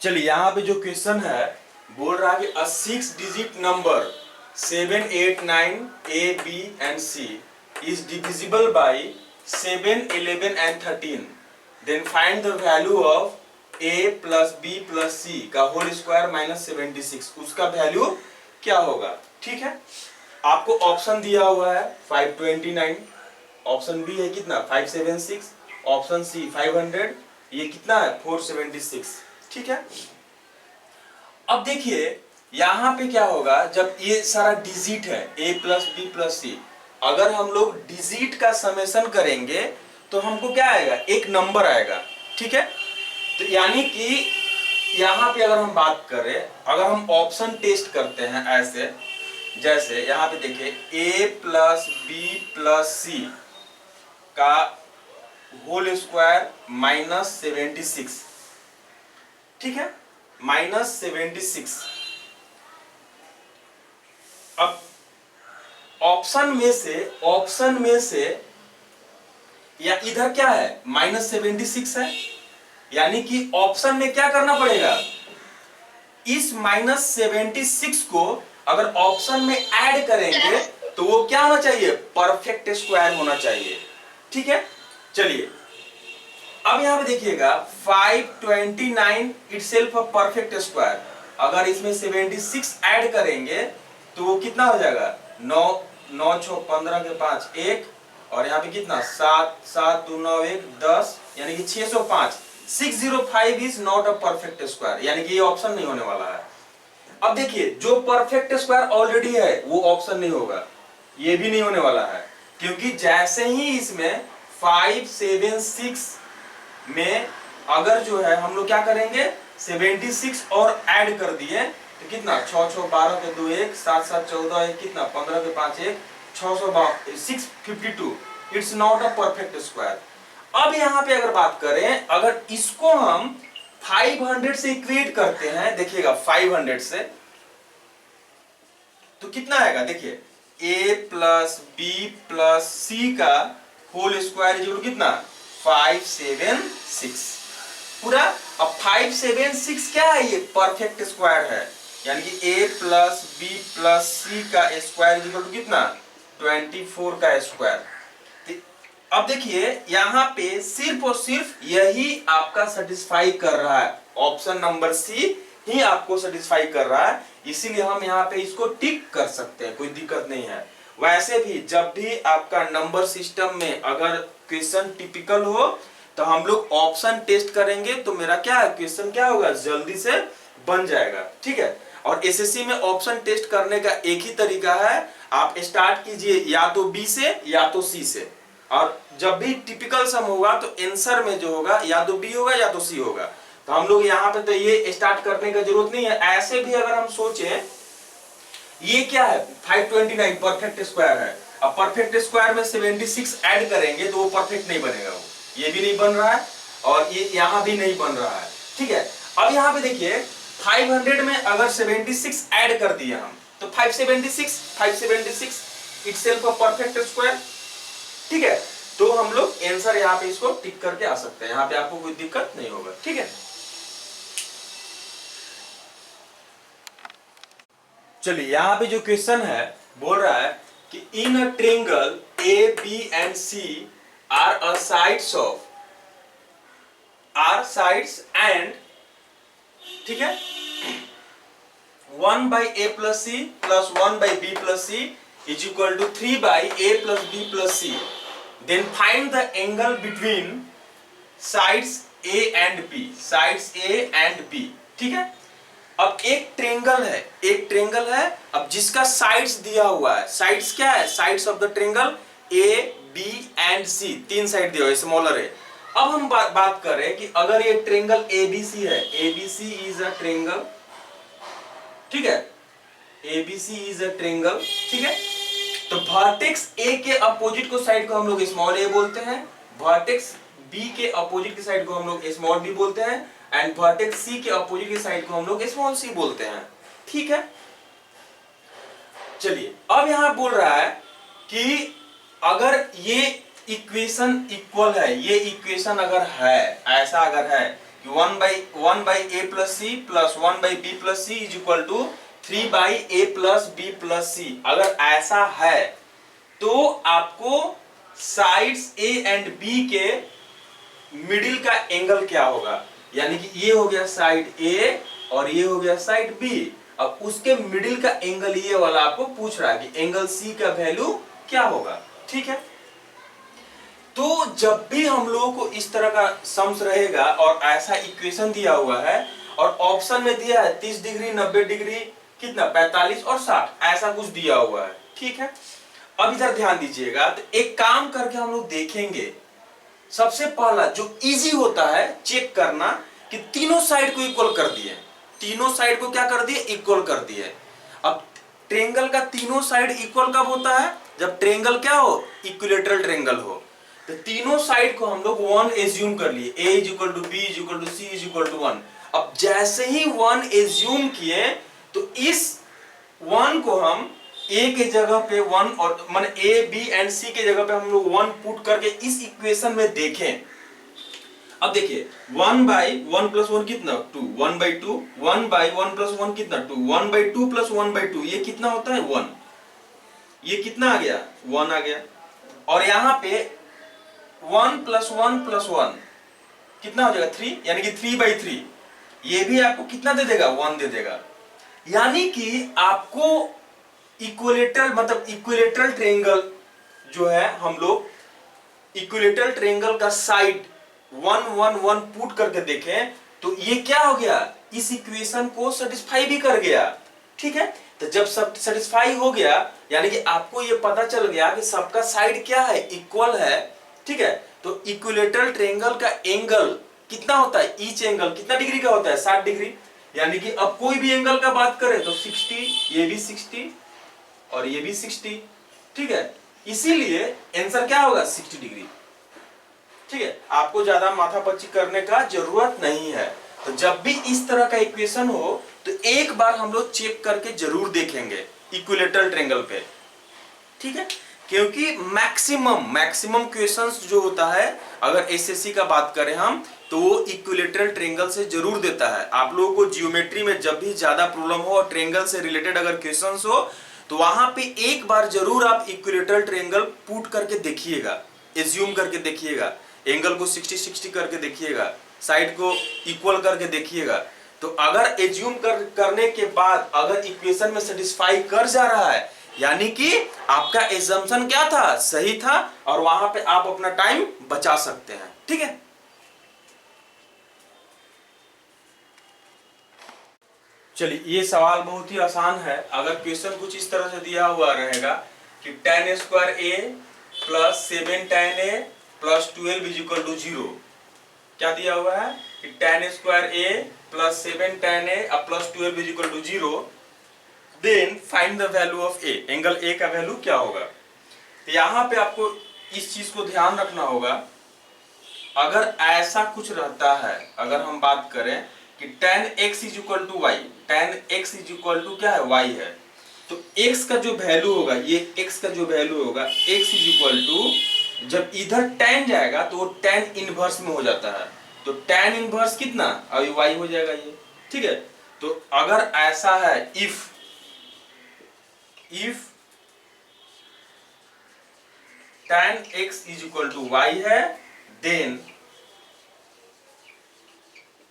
चलिए यहाँ पे जो क्वेश्चन है बोल रहा है कि a 6 digit number 7, 8, 9 A, B and C is divisible by 7, 11 and 13. Then find the value of A plus B plus C का होल स्क्वायर माइनस 76। उसका वैल्यू क्या होगा? ठीक है, आपको ऑप्शन दिया हुआ है 529, ऑप्शन बी है कितना 576, ऑप्शन सी 500, ये कितना है 476। ठीक है, अब देखिए यहां पे क्या होगा, जब ये सारा डिजिट है a plus B plus C, अगर हम लोग डिजिट का समेशन करेंगे तो हमको क्या आएगा, एक नंबर आएगा। ठीक है, तो यानी कि यहां पे अगर हम बात करें, अगर हम ऑप्शन टेस्ट करते हैं ऐसे, जैसे यहां पे देखिए a प्लस बी प्लस सी का होल स्क्वायर माइनस 76। ठीक है, माइनस 76। अब ऑप्शन में से या इधर क्या है माइनस 76 है, यानी कि ऑप्शन में क्या करना पड़ेगा, इस माइनस 76 को अगर ऑप्शन में ऐड करेंगे तो वो क्या होना चाहिए, परफेक्ट स्क्वायर होना चाहिए। ठीक है, चलिए अब यहां पे देखिएगा 529 इटसेल्फ अ परफेक्ट स्क्वायर, अगर इसमें 76 ऐड करेंगे तो वो कितना हो जाएगा, 9 9 6 15 के 5 1, और यहाँ पे कितना 7 7 2 9 1 10, यानी कि 605। 605 is not a perfect square, यानी कि ये ऑप्शन नहीं होने वाला है। अब देखिए जो परफेक्ट स्क्वायर ऑलरेडी है वो ऑप्शन नहीं होगा, ये भी नहीं होने वाला है, क्योंकि जैसे ही इसमें 576 में अगर जो है हम लोग क्या करेंगे 76 और ऐड कर दिए तो कितना 6 6 12 के 2 1 7 7 14 1 कितना 15 के 5 1 652। It's not a perfect square. अब यहाँ पे अगर बात करें, अगर इसको हम 500 से इक्वेट करते हैं, देखिएगा 500 से तो कितना आएगा, देखिए a प्लस बी प्लस सी का होल स्क्वायर इक्वल कितना 576 पूरा। अब 576 क्या है, ये परफेक्ट स्क्वायर है, यानी कि a प्लस बी प्लस सी का स्क्वायर इक्वल कितना 24 का स्क्वायर। अब देखिए यहाँ पे सिर्फ और सिर्फ यही आपका सेटिस्फाई कर रहा है, ऑप्शन नंबर सी ही आपको सेटिस्फाई कर रहा है, इसीलिए हम यहाँ पे इसको टिक कर सकते हैं, कोई दिक्कत नहीं है। वैसे भी जब भी आपका नंबर सिस्टम में अगर क्वेश्चन टिपिकल हो तो हम लोग ऑप्शन टेस्ट करेंगे, तो मेरा क्या है क्वेश्चन क्या होगा, जल्दी से बन जाएगा। ठीक है, और एसएससी में ऑप्शन टेस्ट करने का एक ही तरीका है, आप स्टार्ट कीजिए या तो बी से या तो सी से, और जब भी टिपिकल सम होगा तो आंसर में जो होगा या तो बी होगा या तो सी होगा। तो हम लोग यहाँ पे तो ये स्टार्ट करने का जरूरत नहीं है। ऐसे भी अगर हम सोचें, ये क्या है 529 परफेक्ट स्क्वायर है, अब परफेक्ट स्क्वायर में 76 ऐड करेंगे तो वो परफेक्ट नहीं बनेगा, वो ये भी नहीं बन रहा है और ये यहाँ भी नहीं बन रहा है। ठीक है, अब यहाँ पे देखिए 500 में अगर 76 ऐड कर दिए हम तो 576 इटसेल्फ अ परफेक्ट स्क्वायर। ठीक है, तो हम लोग आंसर यहाँ पे इसको टिक करके आ सकते हैं, यहाँ पे आपको कोई दिक्कत नहीं होगा। ठीक है, चलिए यहाँ पे जो क्वेश्चन है बोल रहा है कि in a triangle A B and C are sides and, ठीक है, 1 by a plus c plus 1 by b plus c is equal to 3 by a plus b plus c. Then find the angle between sides a and b. Sides a and b. ठीक है, अब एक triangle है, अब जिसका sides दिया हुआ है, साइड्स क्या है, sides of the triangle a, b and c, तीन साइड दिया हुआ है, स्मॉलर है। अब हम बात करें कि अगर ये ट्रायंगल ABC है, ABC इज अ ट्रायंगल, ठीक है, ABC इज अ ट्रायंगल, ठीक है, तो वर्टेक्स A के अपोजिट को साइड को हम लोग स्मॉल a बोलते हैं, वर्टेक्स B के अपोजिट की साइड को हम लोग स्मॉल b बोलते हैं, एंड वर्टेक्स C के अपोजिट की साइड को हम लोग स्मॉल c बोलते हैं। ठीक है, चलिए अब यहां बोल रहा है कि अगर ये इक्वेशन इक्वल है, ये इक्वेशन अगर है, ऐसा अगर है one by A plus C plus one by B plus C is equal to 3 by A plus B plus C. अगर ऐसा है तो आपको साइड्स ए एंड बी के मिडिल का एंगल क्या होगा, यानी कि ये हो गया साइड ए और ये हो गया साइड बी। अब उसके मिडिल का एंगल ये वाला आपको पूछ रहा है कि एंगल सी का वैल्यू क्या होगा। ठीक है, तो जब भी हम लोगों को इस तरह का सम्स रहेगा और ऐसा इक्वेशन दिया हुआ है और ऑप्शन में दिया है 30 डिग्री 90 डिग्री कितना 45 और 60 ऐसा कुछ दिया हुआ है। ठीक है, अब इधर ध्यान दीजिएगा, तो एक काम करके हम लोग देखेंगे। सबसे पहला जो इजी होता है चेक करना कि तीनों साइड को इक्वल कर दिए, तीनों साइड को क्या कर दिए इक्वल कर दिए। अब ट्रेंगल का तीनों साइड इक्वल कब होता है, जब ट्रेंगल क्या हो इक्विलेटरल ट्रेंगल हो। तो तीनों साइड को हम लोग 1 एज्यूम कर लिए, a is equal to B is equal to C is equal to 1। अब जैसे ही 1 एज्यूम किए तो इस 1 को हम a के जगह पे 1 और मान a b एंड c के जगह पे हम लोग 1 पुट करके इस इक्वेशन में देखें। अब देखिए 1 बाई 1 प्लस 1 कितना 2, 1 बाई 2, 1 बाई 1 प्लस 1 कितना 2, 1 बाई 2 प्लस 1 बाई 2 ये कितना होता है 1, ये कितना आ गया 1 आ गया। और यहां पे 1 प्लस 1 प्लस 1 कितना हो जाएगा 3, यानी कि 3 बाई 3 ये भी आपको कितना दे देगा 1 दे देगा। यानी कि आपको इक्विलेटरल मतलब इक्विलेटरल ट्रायंगल जो है हम लोग इक्विलेटरल ट्रायंगल का साइड 1 1 1 पुट करके देखें तो ये क्या हो गया इस इक्वेशन को सेटिस्फाई भी कर गया। ठीक है, तो जब सब सेटिस्फाई हो गया यानी कि आपको ये पता चल गया कि सबका साइड क्या है इक्वल है। ठीक है, तो इक्विलेटरल ट्रायंगल का एंगल कितना होता है, ईच एंगल कितना डिग्री का होता है 60 डिग्री। यानी कि अब कोई भी एंगल का बात करें तो 60, ये भी 60 और ये भी 60। ठीक है, इसीलिए आंसर क्या होगा 60 डिग्री। ठीक है, आपको ज्यादा माथापच्ची करने का जरूरत नहीं है। तो जब भी इस तरह का इक्वेशन हो तो एक बार हम लोग चेक करके जरूर देखेंगे इक्विलेटरल ट्रायंगल पे। ठीक है, क्योंकि मैक्सिमम क्वेश्चंस जो होता है अगर एसएससी का बात करें हम तो वो इक्विलेटरल ट्रायंगल से जरूर देता है। आप लोगों को जियोमेट्री में जब भी ज्यादा प्रॉब्लम हो और ट्रायंगल से रिलेटेड अगर क्वेश्चंस हो तो वहां पे एक बार जरूर आप इक्विलेटरल ट्रायंगल पुट करके देखिएगा, एज्यूम करके देखिएगा, एंगल को 60-60 करके देखिएगा, साइड को इक्वल करके देखिएगा। तो अगर एज्यूम करने के बाद अगर इक्वेशन में सेटिस्फाई कर जा रहा है यानी कि आपका एजम्पशन क्या था सही था और वहां पे आप अपना टाइम बचा सकते हैं। ठीक है, चलिए ये सवाल बहुत ही आसान है। अगर क्वेश्चन कुछ इस तरह से दिया हुआ रहेगा कि tan square a plus 7 tan a plus 12 is equal to 0, क्या दिया हुआ है कि tan square a plus 7 tan a plus 12 is equal to 0, then find the value of a, angle a का वैल्यू क्या होगा। तो यहां पे आपको इस चीज को ध्यान रखना होगा। अगर ऐसा कुछ रहता है, अगर हम बात करें कि tan x is equal to Y, tan x is equal to क्या है y है, तो x का जो वैल्यू होगा ये x का जो वैल्यू होगा x इज इक्वल टू जब इधर tan जाएगा तो वो tan इनवर्स में हो जाता है। तो tan इनवर्स कितना अभी y हो जाएगा ये। ठीक है, तो अगर ऐसा है if tan x is equal to y है then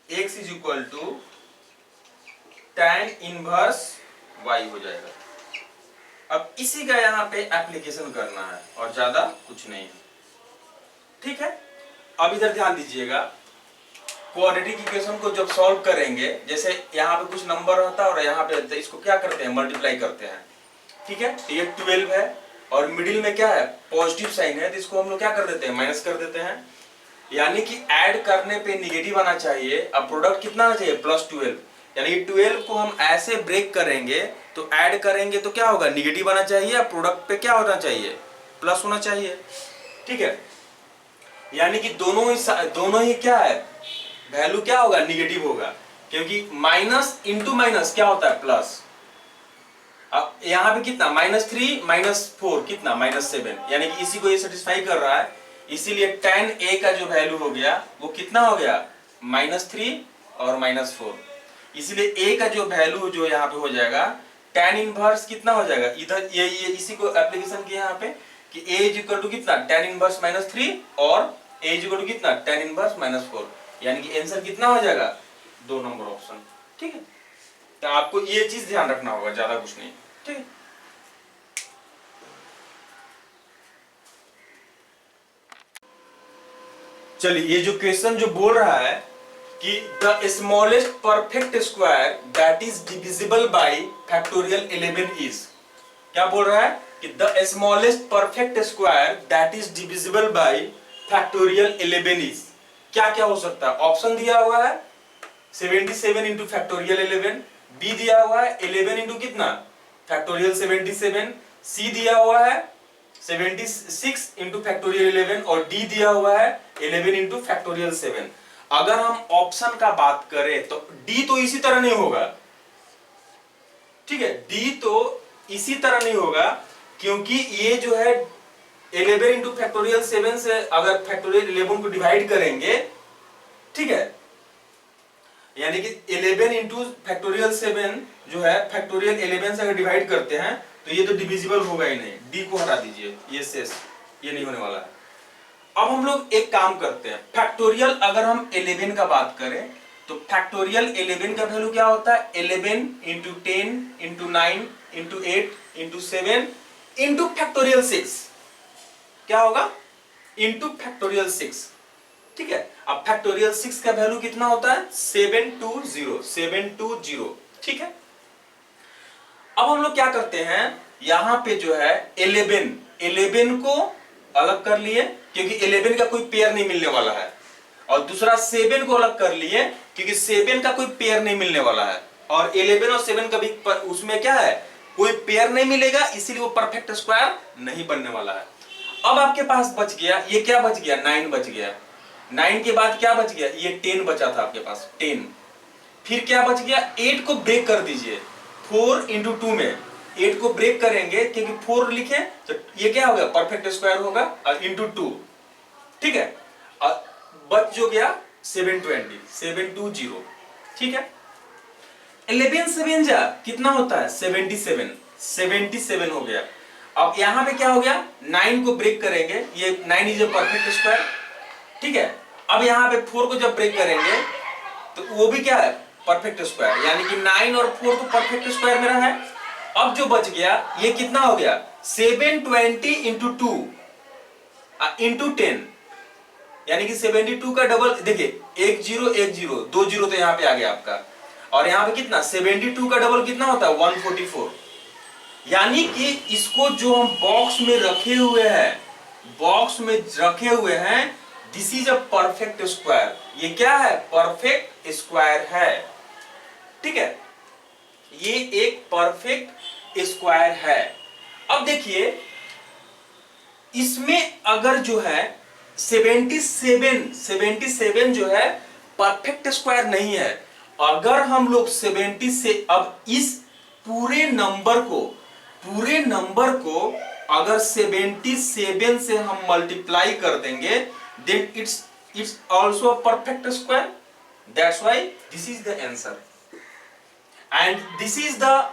x is equal to tan inverse y हो जाएगा। अब इसी का यहाँ पे एप्लीकेशन करना है और ज्यादा कुछ नहीं है। ठीक है, अब इधर ध्यान दीजिएगा, क्वाड्रेटिक इक्वेशन को जब सॉल्व करेंगे जैसे यहाँ पे कुछ नंबर रहता है और यहाँ पे तो इसको क्या करते हैं मल्टीप्लाई करते हैं। ठीक है, ये 12 है और मिडिल में क्या है पॉजिटिव साइन है तो इसको हम लोग क्या कर देते हैं माइनस कर देते हैं। यानी कि ऐड करने पे निगेटिव आना चाहिए। अब प्रोडक्ट कितना आना चाहिए प्लस 12, यानी कि 12 को हम ऐसे ब्रेक करेंगे तो ऐड करेंगे तो क्या होगा निगेटिव आना चाहिए, प्रोडक्ट पे क्या होना चाहिए प्लस होना चाहिए। ठीक है, यानी कि दोनों ही क्या है वैल्यू क्या होगा निगेटिव होगा, क्योंकि माइनस इंटू माइनस क्या होता है प्लस। अब यहाँ पे कितना -3 -4 कितना -7, यानी कि इसी को ये सेटिस्फाई कर रहा है। इसीलिए tan a का जो वैल्यू हो गया वो कितना हो गया -3 और -4, इसलिए a का जो वैल्यू जो यहाँ पे हो जाएगा tan इनवर्स कितना हो जाएगा, इधर ये इसी को एप्लीकेशन किया यहाँ पे कि a इज इक्वल टू कितना tan इनवर्स -3 और a इज इक्वल टू कितना tan इनवर्स -4, यानी कि आंसर कितना हो जाएगा 2 नंबर ऑप्शन। ठीक है, तो आपको ये चीज ध्यान रखना होगा, ज्यादा कुछ नहीं। ठीक है, चलिए ये जो क्वेश्चन जो बोल रहा है कि the smallest perfect square that is divisible by factorial 11 is, क्या बोल रहा है कि the smallest perfect square that is divisible by factorial 11 is, क्या क्या हो सकता है। ऑप्शन दिया हुआ है 77 इंटू फैक्टोरियल 11, बी दिया हुआ है 11 इंटू कितना फैक्टोरियल 77, सी दिया हुआ है 76 इंटू फैक्टोरियल 11 और डी दिया हुआ है 11 इंटू फैक्टोरियल 7। अगर हम ऑप्शन का बात करें तो डी तो इसी तरह नहीं होगा। ठीक है, डी तो इसी तरह नहीं होगा क्योंकि ये जो है 11 इंटू फैक्टोरियल 7 से अगर फैक्टोरियल 11 को डिवाइड करेंगे, ठीक है, यानी कि 11 इंटू फैक्टोरियल 7 जो है फैक्टोरियल 11 से अगर डिवाइड करते हैं तो ये तो डिविजिबल होगा ही नहीं, डी को हटा दीजिए, ये शेष ये नहीं होने वाला है। अब हम लोग एक काम करते हैं, फैक्टोरियल अगर हम 11 का बात करें तो फैक्टोरियल 11 का वैल्यू क्या होता है 11 into 10 into 9 into 8 into 7 into factorial 6, क्या होगा इंटू फैक्टोरियल 6। ठीक है, अब फैक्टोरियल 6 का वैल्यू कितना होता है 720। ठीक है, अब हम लोग क्या करते हैं, यहां पे जो है 11 को अलग कर लिए क्योंकि 11 का कोई पेयर नहीं मिलने वाला है, और दूसरा 7 को अलग कर लिए क्योंकि 7 का कोई पेयर नहीं मिलने वाला है, और 11 और 7 का भी उसमें क्या है कोई पेयर नहीं मिलेगा, इसीलिए वो परफेक्ट स्क्वायर नहीं बनने वाला है। अब आपके पास बच गया, ये क्या बच गया 9 बच गया, 9 के बाद क्या बच गया ये 10 बचा था आपके पास 10, फिर क्या बच गया 8 को ब्रेक कर दीजिए 4 इंटू 2 में, 8 को ब्रेक करेंगे क्योंकि 4 लिखे तो ये क्या होगा परफेक्ट स्क्वायर होगा और इंटू 2। ठीक है, बच जो गया 720। ठीक है, 11 7 जा कितना होता है 77 हो गया। अब यहां पे क्या हो गया 9 को ब्रेक करेंगे, ये 9 इज ए परफेक्ट स्क्वायर। ठीक है, अब यहां पे 4 को जब ब्रेक करेंगे तो वो भी क्या है परफेक्ट स्क्वायर, यानी कि 9 और 4 तो परफेक्ट स्क्वायर मेरा है। अब जो बच गया ये कितना हो गया 720 इंटू 2 इंटू 10, यानी कि 72 का डबल, देखिए 1 0 1 0 2 0 तो यहाँ पे आ गया आपका, और यहाँ पे कितना 72 का डबल कितना होता है 144, यानी कि इसको जो हम बॉक्स में रखे हुए हैं this is a perfect square, ये क्या है परफेक्ट स्क्वायर है। ठीक है, ये एक परफेक्ट स्क्वायर है। अब देखिए इसमें अगर जो है 77 जो है परफेक्ट स्क्वायर नहीं है, अगर हम लोग 70 से अब इस पूरे नंबर को अगर 77 से हम मल्टीप्लाई कर देंगे then it's also a perfect square, that's why this is the answer and this is the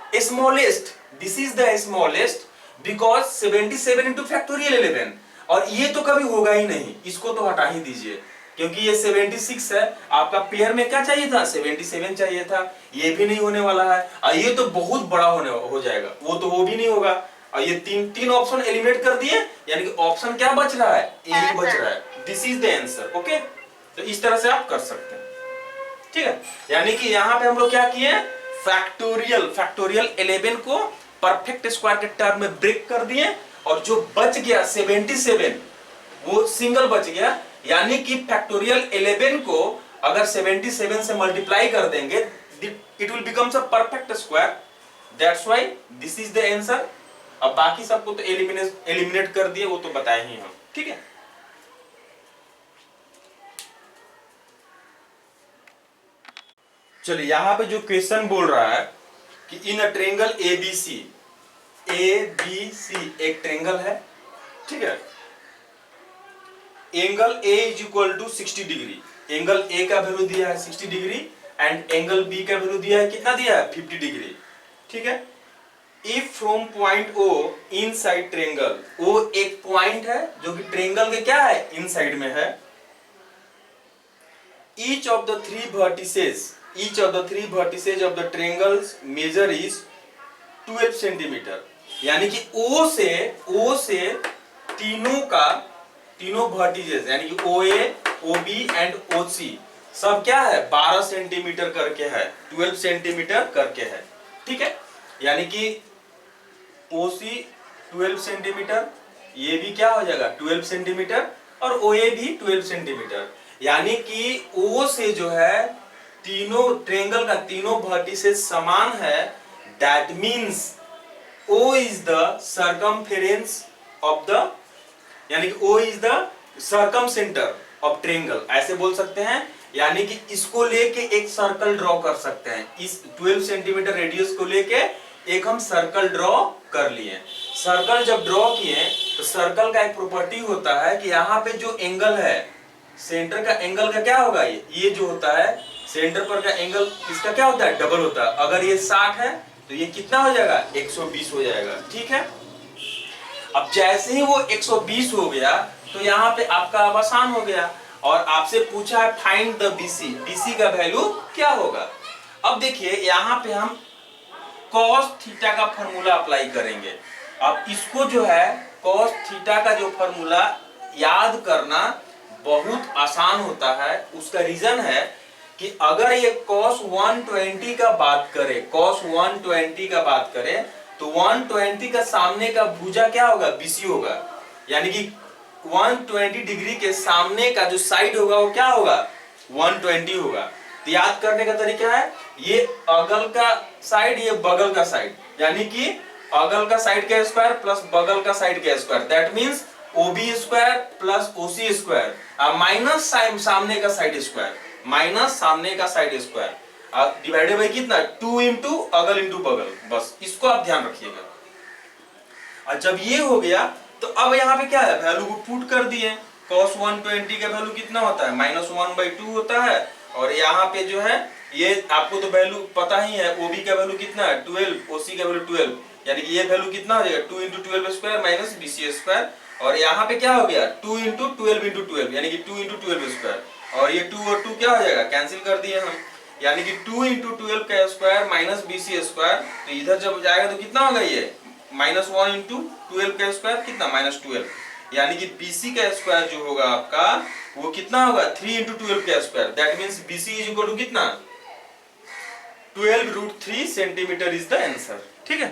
smallest because 77 into factorial 11, और ये तो कभी होगा ही नहीं, इसको तो हटा ही दीजिए क्योंकि ये 76 है, आपका पेयर में क्या चाहिए था 77 चाहिए था, ये भी नहीं होने वाला है, और ये तो बहुत बड़ा हो जाएगा, वो तो वो भी नहीं होगा, और ये तीन ऑप्शन एलिमिनेट कर दिए, यानी कि ऑप्शन क्या बच रहा है ए ही बच रहा है, this is the answer. Okay, तो इस तरह से आप कर सकते हैं। ठीक है, यानी कि यहाँ पे हम लोग क्या किए फैक्टोरियल 11 को परफेक्ट स्क्वायर के टर्म में ब्रेक कर दिए, और जो बच गया 77 वो सिंगल बच गया, यानी कि फैक्टोरियल 11 को अगर 77 से मल्टीप्लाई कर देंगे it will becomes a perfect square, that's why this is the answer. अब बाकी सबको तो एलिमिनेट कर दिए, वो तो बताए ही हम। ठीक है, चलिए यहां पे जो क्वेश्चन बोल रहा है कि इन अ ट्रायंगल ABC एक ट्रायंगल है। ठीक है, angle A is equal to 60 degree, angle A का वैल्यू दिया है 60 डिग्री एंड एंगल बी का वैल्यू दिया है कितना, दिया है 50 डिग्री। ठीक है। If from point O inside triangle, O एक पॉइंट है जो कि ट्रायंगल के क्या है, इनसाइड में है। each of the three vertices of the triangles measure is 12 centimetre, यानी कि ओ से तीनों वर्टिसेस यानी कि OA, OB एंड OC सब क्या है 12 सेंटीमीटर करके है, 12 सेंटीमीटर करके है। ठीक है, यानी कि OC 12 सेंटीमीटर, ये भी क्या हो जाएगा 12 सेंटीमीटर और OA भी 12 सेंटीमीटर, यानी कि O से जो है तीनों ट्रायंगल का तीनों वर्टिसेस समान है। That means O is the circumference of the, यानी कि O is the circumcenter of triangle, ऐसे बोल सकते हैं। यानी कि इसको लेके एक सर्कल ड्रॉ कर सकते हैं, इस 12 सेंटीमीटर रेडियस को लेके एक हम सर्कल ड्रॉ कर लिए। सर्कल जब ड्रॉ किए तो सर्कल का एक प्रॉपर्टी होता है कि यहाँ पे जो एंगल है सेंटर का एंगल का क्या होगा, ये जो होता है सेंटर पर का एंगल इसका क्या होता है, डबल होता है। अगर ये 60 है तो ये कितना हो जाएगा 120 हो जाएगा। ठीक है, अब जैसे ही वो 120 हो गया तो यहाँ पे आपका अब आसान हो गया और आपसे पूछा है फाइंड द BC, BC का वैल्यू क्या होगा। अब देखिए यहाँ पे हम cos थीटा का फॉर्मूला अप्लाई करेंगे। अब इसको जो है cos थीटा का जो फॉर्मूला याद करना बहुत आसान होता है। उसका रीजन है कि अगर ये cos 120 का बात करें, cos 120 का बात करें तो 120 का सामने का भुजा क्या होगा, BC होगा, यानी कि 120 डिग्री के सामने का जो साइड होगा वो क्या होगा 120 होगा। तो याद करने का तरीका है ये अगल का साइड, ये बगल का साइड, यानी कि अगल का साइड का स्क्वायर प्लस बगल का साइड का square, that means OB square plus OC square minus सामने का साइड स्क्वायर, माइनस सामने का साइड स्क्वायर डिवाइडेड बाय कितना 2 इंटू अगल इंटू बगल। बस इसको आप ध्यान रखिएगा। और जब ये हो गया तो अब यहाँ पे क्या है, वैल्यू को पुट कर दिए। cos 120 का वैल्यू कितना होता है -1/2 होता है और यहाँ पे जो है ये आपको तो वैल्यू पता ही है, OB का वैल्यू कितना है 12, OC का वैल्यू 12, यानी कि ये वैल्यू कितना हो जाएगा 2 into 12 square minus BC square, और यहाँ पे क्या हो गया 2 इंटू 12 इंटू 12 यानी कि 2 इंटू 12 स्क्वायर, और ये 2 और 2 क्या हो जाएगा कैंसिल कर दिए हम, यानी कि 2 इंटू 12 का स्क्वायर माइनस BC स्क्वायर। तो इधर जब जाएगा तो कितना होगा ये -1 इंटू 12 का स्क्वायर कितना -12, यानी कि BC का स्क्वायर जो होगा आपका वो कितना होगा 3 इंटू 12 का square, that means BC is equal to कितना 12√3 सेंटीमीटर इज द आंसर। ठीक है।